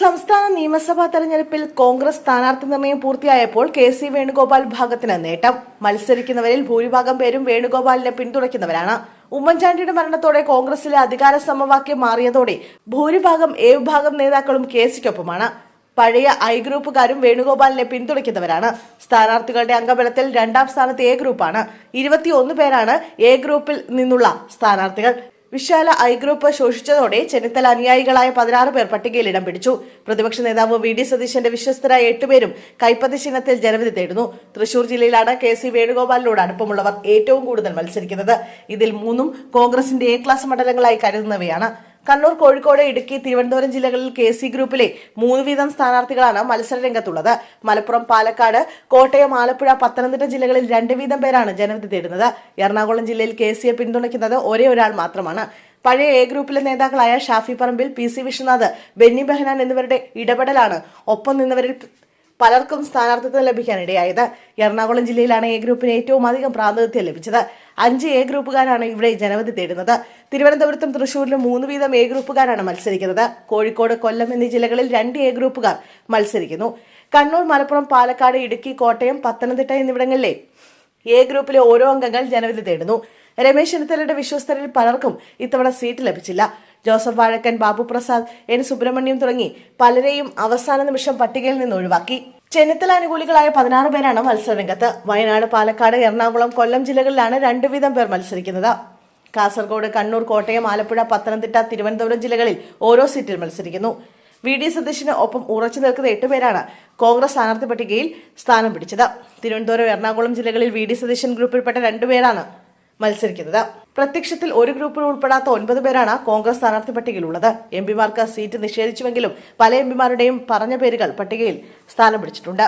സംസ്ഥാന നിയമസഭാ തെരഞ്ഞെടുപ്പിൽ കോൺഗ്രസ് സ്ഥാനാർത്ഥി നിർണയം പൂർത്തിയായപ്പോൾ കെ.സി. വേണുഗോപാൽ വിഭാഗത്തിന് നേട്ടം. മത്സരിക്കുന്നവരിൽ ഭൂരിഭാഗം പേരും വേണുഗോപാലിനെ പിന്തുണയ്ക്കുന്നവരാണ്. ഉമ്മൻചാണ്ടിയുടെ മരണത്തോടെ കോൺഗ്രസിലെ അധികാര സമവാക്യം മാറിയതോടെ ഭൂരിഭാഗം എ വിഭാഗം നേതാക്കളും കെ.സിക്കൊപ്പമാണ്. പഴയ ഐ ഗ്രൂപ്പുകാരും വേണുഗോപാലിനെ പിന്തുണയ്ക്കുന്നവരാണ്. സ്ഥാനാർത്ഥികളുടെ അംഗബലത്തിൽ രണ്ടാം സ്ഥാനത്ത് എ ഗ്രൂപ്പാണ്. 21 പേരാണ് എ ഗ്രൂപ്പിൽ നിന്നുള്ള സ്ഥാനാർത്ഥികൾ. വിശാല ഐ ഗ്രൂപ്പ് ശോഷിച്ചതോടെ ചെന്നിത്തല അനുയായികളായ 16 പേർ പട്ടികയിൽ ഇടം പിടിച്ചു. പ്രതിപക്ഷ നേതാവ് വി.ഡി. സതീശന്റെ വിശ്വസ്തരായ 8 പേരും കൈപ്പത്തി ചിഹ്നത്തിൽ ജനവിധി തേടുന്നു. തൃശൂർ ജില്ലയിലാണ് കെ.സി. വേണുഗോപാലിനോട് അടുപ്പമുള്ളവർ ഏറ്റവും കൂടുതൽ മത്സരിക്കുന്നത്. ഇതിൽ 3 കോൺഗ്രസിന്റെ എ ക്ലാസ് മണ്ഡലങ്ങളായി കരുതുന്നവയാണ്. കണ്ണൂർ, കോഴിക്കോട്, ഇടുക്കി, തിരുവനന്തപുരം ജില്ലകളിൽ കെ.സി. ഗ്രൂപ്പിലെ 3 വീതം സ്ഥാനാർത്ഥികളാണ് മത്സര രംഗത്തുള്ളത്. മലപ്പുറം, പാലക്കാട്, കോട്ടയം, ആലപ്പുഴ, പത്തനംതിട്ട ജില്ലകളിൽ 2 വീതം പേരാണ് ജനവിധി തേടുന്നത്. എറണാകുളം ജില്ലയിൽ കെ.സിയെ പിന്തുണയ്ക്കുന്നത് ഒരേ ഒരാൾ മാത്രമാണ്. പഴയ എ ഗ്രൂപ്പിലെ നേതാക്കളായ ഷാഫി പറമ്പിൽ, പി.സി. വിശ്വനാഥ്, ബെന്നി ബെഹനാൻ എന്നിവരുടെ ഇടപെടലാണ് ഒപ്പം നിന്നവരിൽ പലർക്കും സ്ഥാനാർത്ഥിത്വം ലഭിക്കാനിടയായത്. എറണാകുളം ജില്ലയിലാണ് എ ഗ്രൂപ്പിന് ഏറ്റവും അധികം പ്രാതിനിധ്യം ലഭിച്ചത്. 5 എ ഗ്രൂപ്പുകാരാണ് ഇവിടെ ജനവിധി തേടുന്നത്. തിരുവനന്തപുരത്തും തൃശൂരിലും 3 വീതം എ ഗ്രൂപ്പുകാരാണ് മത്സരിക്കുന്നത്. കോഴിക്കോട്, കൊല്ലം എന്നീ ജില്ലകളിൽ 2 എ ഗ്രൂപ്പുകാർ മത്സരിക്കുന്നു. കണ്ണൂർ, മലപ്പുറം, പാലക്കാട്, ഇടുക്കി, കോട്ടയം, പത്തനംതിട്ട എന്നിവിടങ്ങളിലെ എ ഗ്രൂപ്പിലെ ഓരോ അംഗങ്ങൾ ജനവിധി തേടുന്നു. രമേശ് ചെന്നിത്തലയുടെ വിശ്വസ്തരിൽ പലർക്കും ഇത്തവണ സീറ്റ് ലഭിച്ചില്ല. ജോസഫ് വാഴക്കൻ, ബാബു പ്രസാദ്, എൻ സുബ്രഹ്മണ്യം തുടങ്ങി പലരെയും അവസാന നിമിഷം പട്ടികയിൽ നിന്ന് ഒഴിവാക്കി. ചെന്നിത്തല അനുകൂലികളായ 16 പേരാണ് മത്സരരംഗത്ത്. വയനാട്, പാലക്കാട്, എറണാകുളം, കൊല്ലം ജില്ലകളിലാണ് 2 വീതം പേർ മത്സരിക്കുന്നത്. കാസർഗോഡ്, കണ്ണൂർ, കോട്ടയം, ആലപ്പുഴ, പത്തനംതിട്ട, തിരുവനന്തപുരം ജില്ലകളിൽ ഓരോ സീറ്റിൽ മത്സരിക്കുന്നു. വി.ഡി. സതീശന് ഒപ്പം ഉറച്ചു നിൽക്കുന്ന 8 പേരാണ് കോൺഗ്രസ് സ്ഥാനാർത്ഥി പട്ടികയിൽ സ്ഥാനം പിടിച്ചത്. തിരുവനന്തപുരം, എറണാകുളം ജില്ലകളിൽ വി.ഡി. സതീശൻ ഗ്രൂപ്പിൽപ്പെട്ട 2 പേരാണ് മത്സരിക്കുന്നത്. പ്രത്യക്ഷത്തിൽ ഒരു ഗ്രൂപ്പിൽ ഉൾപ്പെടാത്ത 9 പേരാണ് കോൺഗ്രസ് സ്ഥാനാർത്ഥി പട്ടികയിലുള്ളത്. എംപിമാർക്ക് സീറ്റ് നിഷേധിച്ചുവെങ്കിലും പല എംപിമാരുടെയും പറഞ്ഞ പേരുകൾ പട്ടികയിൽ സ്ഥാനം പിടിച്ചിട്ടുണ്ട്.